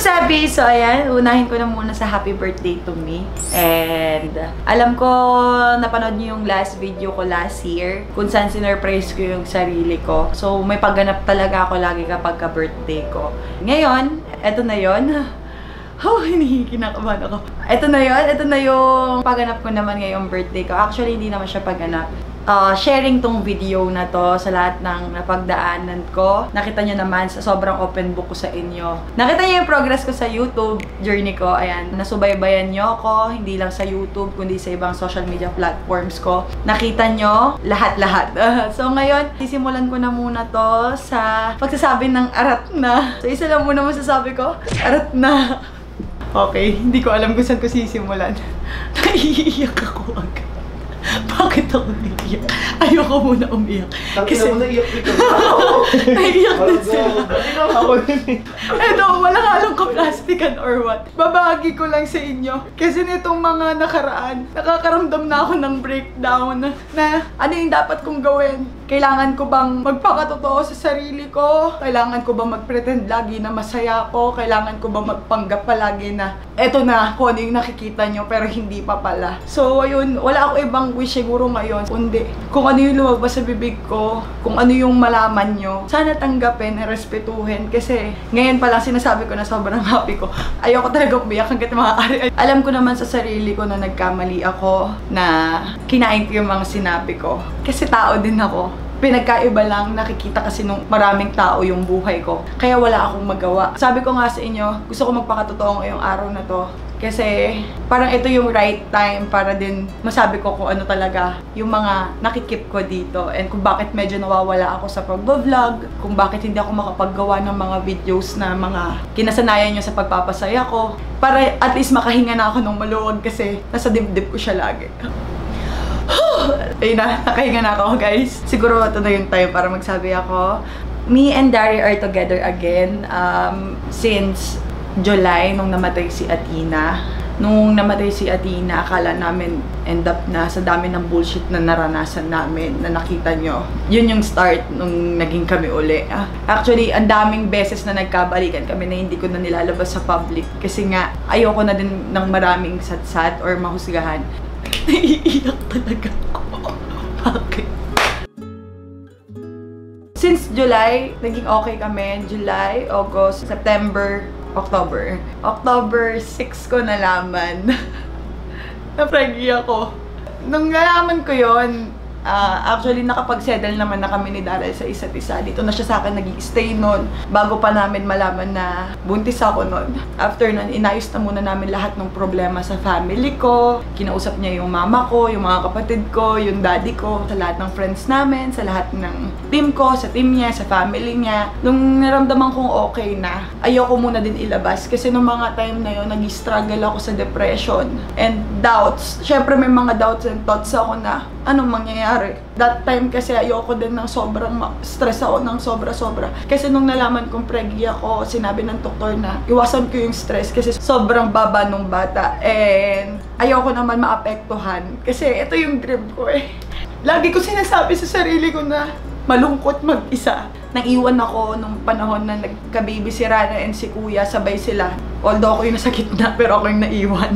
Sabi, so ayan, unahin ko na muna sa happy birthday to me. And alam ko, napanood niyo yung last video ko last year, kung saan sinurprise ko yung sarili ko. So may pagganap talaga ako lagi kapag ka-birthday ko. Ngayon, eto na yon. Oh, kinakabahan ako. Ito na yung pagganap ko naman ngayong birthday ko. Actually, hindi naman siya pagganap. Sharing tong video na to sa lahat ng napagdaanan ko. Nakita nyo naman sa sobrang open book ko sa inyo. Nakita nyo yung progress ko sa YouTube journey ko. Ayan, nasubaybayan nyo ako. Hindi lang sa YouTube, kundi sa ibang social media platforms ko. Nakita nyo lahat-lahat. So ngayon, sisimulan ko na muna to sa pagsasabi ng arat na. So isa lang muna masasabi ko, arat na. Okay, hindi ko alam kung saan ko sisimulan. Naiiyak ako agad. Bakit ako naiiyak? Ayoko muna umiyak. Kasi mo naiiyak dito. Naiiyak din sila. Eto, walang halong ka-plastican or what. Babagi ko lang sa inyo. Kasi nitong mga nakaraan, nakakaramdam na ako ng breakdown na ano yung dapat kong gawin. Kailangan ko bang magpakatotoo sa sarili ko? Kailangan ko bang mag-pretend lagi na masaya ako? Kailangan ko bang magpanggap palagi na eto na kung ano yung nakikita nyo pero hindi pa pala. So ayun, wala ako ibang wish siguro ngayon kundi kung ano yung lumabas sa bibig ko, kung ano yung malaman nyo, sana tanggapin, respetuhin. Kasi ngayon pa lang sinasabi ko na sobrang happy ko. Ayoko talaga umiyak hanggat maaari. Alam ko naman sa sarili ko na nagkamali ako, na kinain ko yung mga sinabi ko. Kasi tao din ako. Pinagkaiba lang, nakikita kasi nung maraming tao yung buhay ko. Kaya wala akong magawa. Sabi ko nga sa inyo, gusto ko magpakatotoo ngayong araw na to. Kasi parang ito yung right time para din masabi ko kung ano talaga yung mga nakikip ko dito. And kung bakit medyo nawawala ako sa pag-vlog, kung bakit hindi ako makapaggawa ng mga videos na mga kinasanayan nyo sa pagpapasaya ko. Para at least makahinga na ako ng maluwag kasi nasa dibdib ko siya lagi. Ayun na, nakahinga na ako guys. Siguro ito na yung time para magsabi ako. Me and Dari are together again since July nung namatay si Athena. Nung namatay si Athena, akala namin end up na sa dami ng bullshit na naranasan namin, na nakita nyo. Yun yung start nung naging kami uli. Actually, ang daming beses na nagkabalikan kami na hindi ko na nilalabas sa public. Kasi nga, ayoko na din ng maraming satsat or mahusgahan. Naiiyak talaga ako. Bakit? Since July, naging okay kami. July, August, September, October. October 6 ko nalaman. Na-preggy ako. Nung nalaman ko yon, actually nakapag-settle naman na kami ni Daryl sa isa't isa. Dito na siya sa akin nag-i-stay nun. Bago pa namin malaman na buntis ako nun. After nun, inayos na muna namin lahat ng problema sa family ko. Kinausap niya yung mama ko, yung mga kapatid ko, yung daddy ko, sa lahat ng friends namin, sa lahat ng team ko, sa team niya, sa family niya. Nung naramdaman kong okay na, ayoko muna din ilabas. Kasi nung mga time na yun, nag-struggle ako sa depression and doubts. Syempre may mga doubts and thoughts ako na anong mangyayari. That time kasi ayoko din ng sobrang stress ako ng sobra-sobra. Kasi nung nalaman kong preggy ako, sinabi ng doktor na iwasan ko yung stress kasi sobrang baba nung bata. And ayoko naman maapektuhan. Kasi ito yung dream ko eh. Lagi ko sinasabi sa sarili ko na malungkot mag-isa. Naiwan ako nung panahon na nagka-baby si Rana and si Kuya, sabay sila. Although ako yung nasa gitna, pero ako yung naiwan.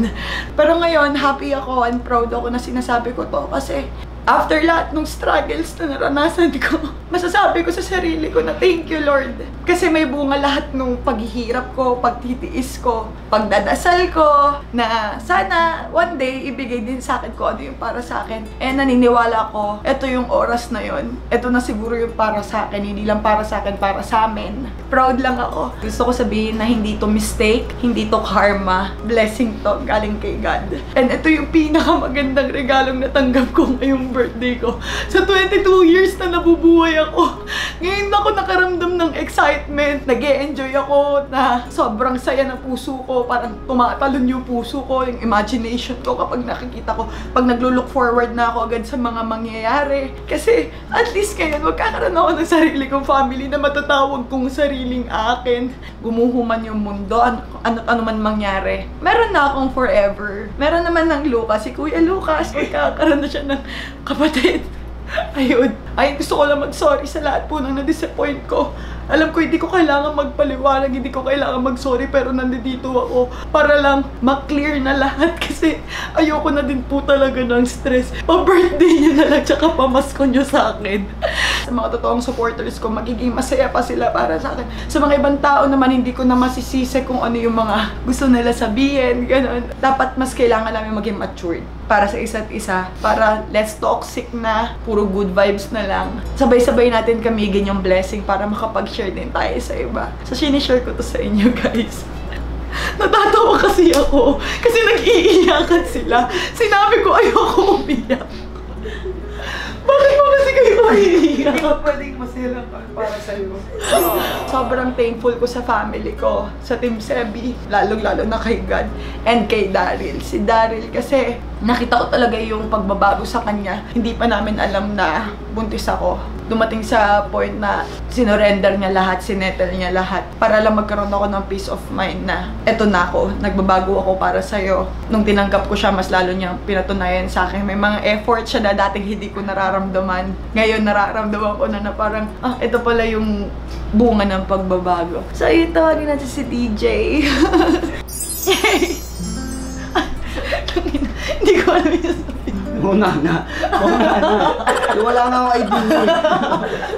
Pero ngayon, happy ako and proud ako na sinasabi ko to kasi after lahat ng struggles na naranasan ko, masasabi ko sa sarili ko na thank you Lord. Kasi may bunga lahat ng paghihirap ko, pagtitiis ko, pagdadasal ko, na sana one day ibigay din sa akin ko ano yung para sa akin. And naniniwala ko, ito yung oras na yon. Ito na siguro yung para sa akin, hindi lang para sa akin, para sa amin. Proud lang ako. Gusto ko sabihin na hindi to mistake, hindi to karma, blessing to galing kay God. And ito yung pinakamagandang regalong natanggap ko ngayong birthday ko. Sa 22 years na nabubuhay ako, ngayon ako nakaramdam ng excitement. Nag-e-enjoy ako na sobrang saya ng puso ko. Parang tumatalon yung puso ko, yung imagination ko kapag nakikita ko. Pag naglo-look forward na ako agad sa mga mangyayari. Kasi at least ngayon, magkakaroon ako ng sarili kong family na matatawag kong sariling akin. Gumuhuman yung mundo, ano man mangyari. Meron na akong forever. Meron naman ng Lucas, si Kuya Lucas. Magkakaroon na siya ng kapatid. Ayun. Ay, gusto ko lang mag-sorry sa lahat po nang na-disappoint ko. Alam ko hindi ko kailangan magpaliwanag, hindi ko kailangan mag-sorry, pero nandito ako para lang ma-clear na lahat kasi ayoko na din po talaga ng stress. Pa-birthday niyo na lang tsaka pamasko niyo sa akin. Sa mga totoong supporters ko, magiging masaya pa sila para sa akin. Sa mga ibang tao naman, hindi ko na masisisi kung ano yung mga gusto nila sabihin, gano'n. Dapat mas kailangan namin maging matured para sa isa't isa, para less toxic na, puro good vibes na lang. Sabay-sabay natin kamigin yung blessing para makapag-share din tayo sa iba. So, sinishare ko to sa inyo, guys. Natatawa kasi ako kasi nag-iiyakan sila. Sinabi ko ayoko umiyak. Bakit mo kasi kayo umiiyak? Hindi ko pwedeng masira para sa'yo. Sobrang thankful ko sa family ko, sa Team Sebi, lalong-lalo na kay God and kay Daryl. Si Daryl kasi nakita ko talaga yung pagbabago sa kanya. Hindi pa namin alam na buntis ako. Dumating sa point na sinorender niya lahat, sinettle niya lahat para lang magkaroon ako ng peace of mind na eto na ako, nagbabago ako para sa'yo. Nung tinanggap ko siya, mas lalo niyang pinatunayan sa akin. May mga effort siya na dating hindi ko nararamdaman. Ngayon nararamdaman ko na parang, ito pala yung bunga ng pagbabago. So, ayun, tawagin natin si DJ. Yay! Hindi ko alam yung sabihin. Wala na. Wala na akong idea.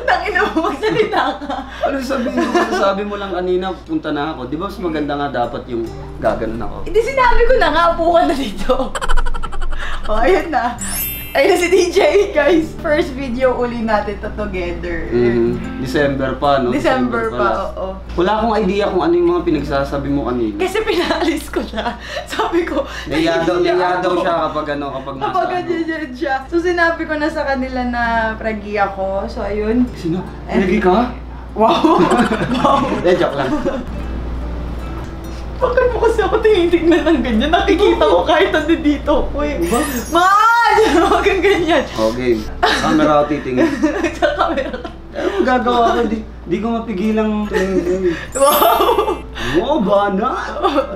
Tangina mo, magsalita ka. Ano sabihin mo? Sabi mo lang kanina, punta na ako. Di ba mas maganda nga dapat yung gaganon ako? Hindi, sinabi ko na nga, upo ka na dito. Ayun na. Ayun na si DJ, guys. First video uli natin to together. December pa, no? December pa, oo. Wala akong idea kung ano yung mga pinagsasabi mo kanina. Kasi pinaalis ko siya. Sabi ko, Naiya daw siya kapag nasa ganyan siya. So sinabi ko na sa kanila na pragi ako. So ayun. Sino? Pragi ka? Wow! Wow! Joke lang. Bakit mo kasi ako tinitignan ng ganyan? Nakikita ko kahit nandito ako eh. Man! Huwag kang ganyan. Okay. Camera ako titingin. Sa camera ka. Ano magagawa ko? Di ko mapigilang tingin. Wow! Wow, bana!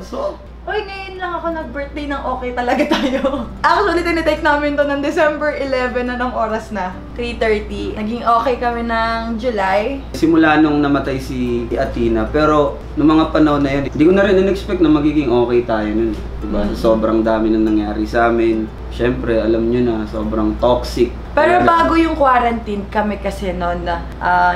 So, Uy, ngayon lang ako nag-birthday ng okay talaga tayo. Actually, tinitake namin to ng December 11 na ng oras na. 3:30. Naging okay kami ng July. simula nung namatay si Athena, pero nung mga panahon na yun, hindi ko na rin in-expect na magiging okay tayo nun. Diba? Sobrang dami nang nangyari sa amin. Siyempre, alam nyo na, sobrang toxic. Pero bago yung quarantine kami kasi noon na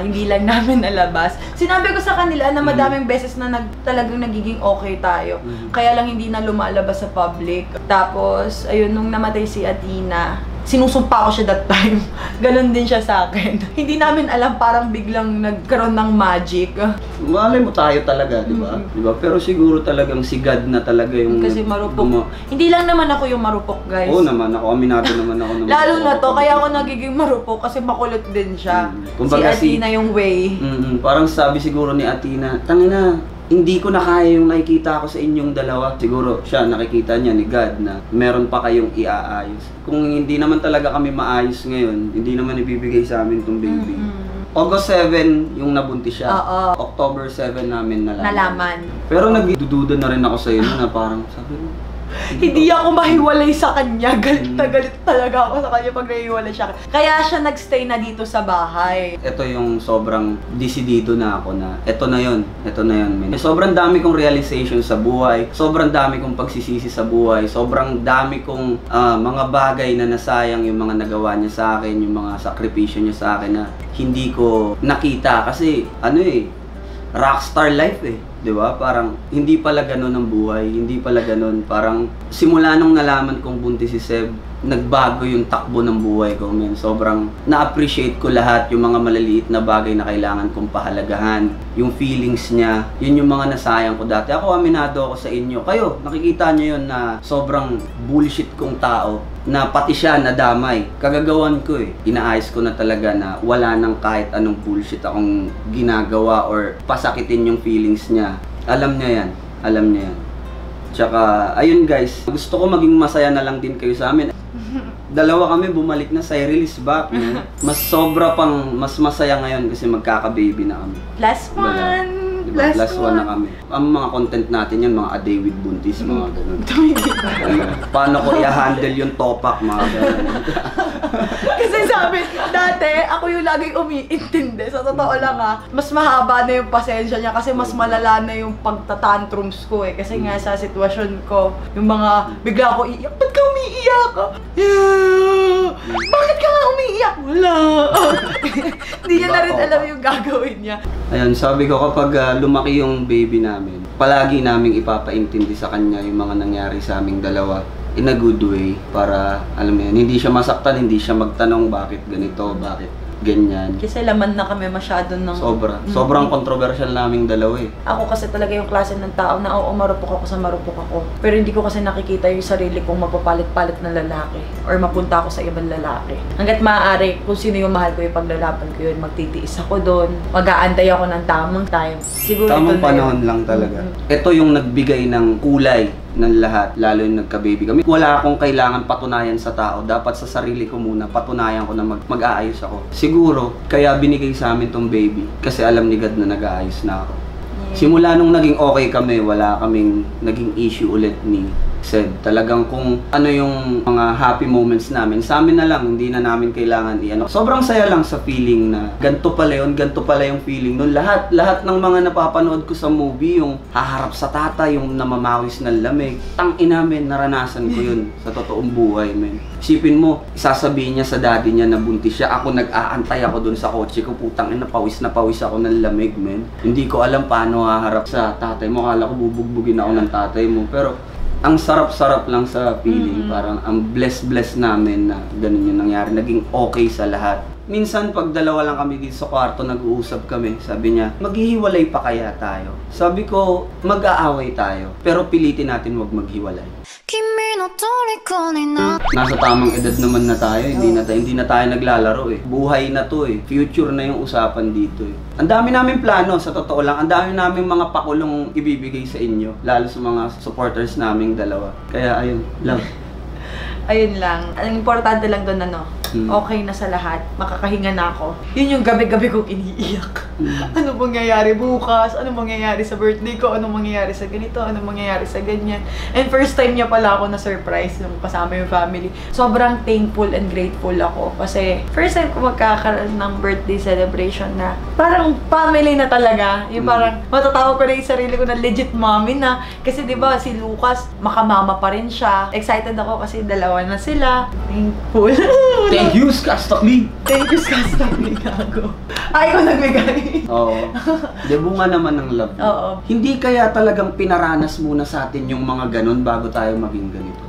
hindi lang namin nalabas. Sinabi ko sa kanila na madaming beses na talagang nagiging okay tayo. Kaya lang hindi na lumalabas sa public. Tapos, ayun, nung namatay si Athena, sinusumpa ko siya that time. Ganon din siya sa akin. Hindi namin alam, parang biglang nagkaroon ng magic. Malay mo tayo talaga, di ba? Diba? Pero siguro talagang si God na talaga yung... Kasi marupok. Hindi lang naman ako yung marupok, guys. Oo naman, ako aminado naman ako. Lalo na to, kaya ako nagiging marupok kasi makulit din siya. Kumbaga si Athena yung way. Parang sabi siguro ni Athena, tangina, hindi ko na kaya yung nakikita ko sa inyong dalawa. Siguro siya nakikita niya ni God na meron pa kayong iaayos. Kung hindi naman talaga kami maayos ngayon, hindi naman ibibigay sa amin tong baby. August 7 yung nabuntis siya. October 7 namin nalaman. Pero nagdududa na rin ako sa iyo na parang sabi mo, hindi ako mahiwalay sa kanya. Galit na galit talaga ako sa kanya pag nahiwalay siya. Kaya siya nagstay na dito sa bahay. Ito yung sobrang desidido na ako na ito na yun. Sobrang dami kong realization sa buhay. Sobrang dami kong pagsisisi sa buhay. Sobrang dami kong mga bagay na nasayang yung mga nagawa niya sa akin, yung mga sakripisyo niya sa akin na hindi ko nakita. Kasi rockstar life eh. Diba? Parang hindi pala ganun ang buhay, hindi pala ganun. Parang simula nung nalaman kong buntis si Seb, nagbago yung takbo ng buhay ko, men. Sobrang na-appreciate ko lahat yung mga maliliit na bagay na kailangan kong pahalagahan. Yung feelings niya, yun yung mga nasayang ko dati. Ako, aminado ako sa inyo. Kayo, nakikita niyo yun na sobrang bullshit kong tao na pati siya nadamay. Kagagawan ko eh. Inaayos ko na talaga na wala nang kahit anong bullshit akong ginagawa or pasakitin yung feelings niya. Alam niya yan. Alam niya yan. Tsaka, ayun guys, gusto ko maging masaya na lang din kayo sa amin. Dalawa kami bumalik na sa release back. Mas sobra pang, mas masaya ngayon kasi magkaka-baby na kami. Last one! Last one na kami. Ang mga content natin yan, mga a day with buntis, mga ganun. Paano ko i-handle yung topak, mga ganun. Kasi sabi, dati, ako yung laging umiintindi. Sa totoo lang mas mahaba na yung pasensya niya kasi mas malala na yung pagtatantrums ko eh. Kasi nga sa sitwasyon ko, yung mga bigla ako iiyak, ba't ka umiiyak? Yeah. Bakit ka nga umiiyak? Wala. Hindi niya na rin alam yung gagawin niya. Ayun, sabi ko kapag lumaki yung baby namin, palagi naming ipapaintindi sa kanya yung mga nangyari sa aming dalawa in a good way para, alam mo yun, hindi siya masaktan, hindi siya magtanong bakit ganito, bakit ganyan. Kasi laman na kami masyado ng... Sobrang controversial naming dalawa eh. Ako kasi talaga yung klase ng tao na oo, marupok ako sa marupok ako. Pero hindi ko kasi nakikita yung sarili kong mapapalit-palit na lalaki or mapunta ako sa ibang lalaki. Hanggat maaari, kung sino yung mahal ko yung paglalaban ko yun, magtitiis ako doon, mag-aantay ako ng tamang time. Siguro tamang ito panahon lang talaga. Ito yung nagbigay ng kulay ng lahat, lalo yung nagka-baby kami. Wala akong kailangan patunayan sa tao. Dapat sa sarili ko muna, patunayan ko na mag-aayos ako. Siguro, kaya binigay sa amin tong baby. Kasi alam ni God na nag-aayos na ako. Yeah. Simula nung naging okay kami, wala kaming naging issue ulit ni Sed. Talagang kung ano yung mga happy moments namin, sa amin na lang, hindi na namin kailangan i-ano. Sobrang saya lang sa feeling na ganito pala yun, ganito pala yung feeling nun. Lahat ng mga napapanood ko sa movie, yung haharap sa tata, yung namamawis ng lamig, tangina men, naranasan ko yun sa totoong buhay men. Isipin mo, isasabihin niya sa daddy niya na buntis siya, ako nag-aantay ako dun sa kotse ko, putang ina, pawis na pawis ako ng lamig men. Hindi ko alam paano haharap sa tatay mo, akala ko bubugbugin ako ng tatay mo, pero ang sarap-sarap lang sa feeling, parang ang bless namin na ganun yung nangyari, naging okay sa lahat. Minsan pag dalawa lang kami dito sa kwarto, nag-uusap kami, sabi niya, maghihiwalay pa kaya tayo? Sabi ko, mag-aaway tayo, pero pilitin natin wag maghiwalay. Nasa tamang edad naman na tayo, hindi na tayo naglalaro eh. Buhay na to eh. Future na yung usapan dito eh. Ang dami namin plano, sa totoo lang. Ang dami namin mga pakulong ibibigay sa inyo, lalo sa mga supporters naming dalawa. Kaya ayun, love. Ayun lang. Ang importante lang doon okay na sa lahat. Makakahinga na ako. Yun yung gabi-gabi kong iniiyak. Ano mangyayari bukas? Ano mangyayari sa birthday ko? Ano mangyayari sa ganito? Ano mangyayari sa ganyan? And first time niya pala ako na surprise nung kasama yung family. Sobrang thankful and grateful ako. Kasi first time ko magkakaroon ng birthday celebration na parang family na talaga. Yung parang matatawag ko na yung sarili ko na legit mommy na. Kasi diba si Lucas, makamama pa rin siya. Excited ako kasi dalawa na sila. Thankful. Thank you, Skastakli! Thank you, Skastakli, gago. Ay, ko nagbigay. Oo. Di bunga naman ng love. Oo. Hindi kaya talagang pinaranas muna sa atin yung mga ganun bago tayo maging ganito?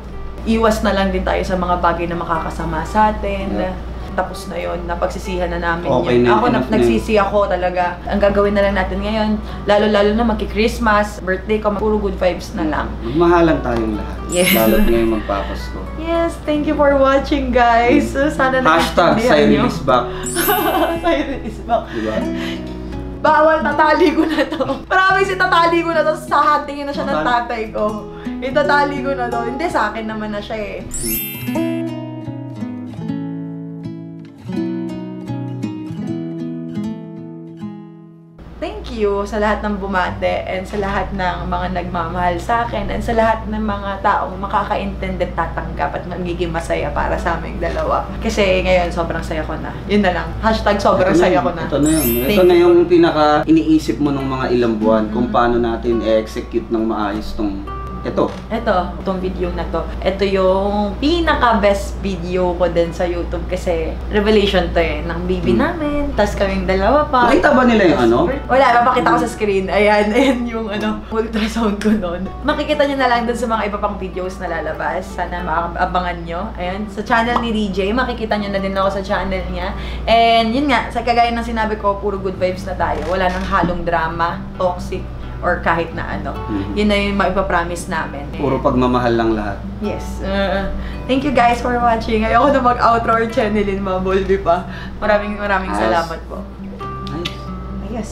Iwas na lang din tayo sa mga bagay na makakasama sa atin. Yeah. Tapos na yun, napagsisihan na namin okay yun. Na, ako, nagsisi ako talaga. Ang gagawin na lang natin ngayon, lalo-lalo na magki-Christmas, birthday ko, puro good vibes na lang. Magmahalan tayong lahat. Yes. Lalo't ngayon magpapasko. Yes, thank you for watching guys. Sana Hashtag Cyril is back. Cyril is back. Diba? Bawal, tatali ko na to. Promise, itatali ko na to. Sahatingin na siya ng tatay ko. Itatali ko na to. Hindi, sa akin naman na siya eh. Thank you sa lahat ng bumate and sa lahat ng mga nagmamahal sa akin and sa lahat ng mga taong makakaintindi at tatanggap at magiging masaya para sa aming dalawa. Kasi ngayon, sobrang saya ko na. Yun na lang. Hashtag sobrang saya ko na. Ito na yun. Ito na yung pinaka iniisip mo ng mga ilang buwan kung paano natin i-execute ng maayos tong itong video na to. Ito yung pinaka-best video ko din sa YouTube kasi revelation to eh, ng baby namin. Tapos kaming dalawa pa. Nakita ba nila yung ano? Wala, mapakita ko sa screen. Ayan yung ultrasound ko noon. Makikita nyo na lang dun sa mga iba pang videos na lalabas. Sana maabangan nyo. Ayan, sa channel ni DJ, makikita nyo na din ako sa channel niya. And yun nga, sa kagaya ng sinabi ko, puro good vibes na tayo. Wala nang halong drama, toxic, or kahit na ano. Yun na yung maipapromise namin. Puro pagmamahal lang lahat. Yes. Thank you guys for watching. Ayoko na mag-outro or channelin, maboldi pa. Maraming salamat po. Nice. Yes.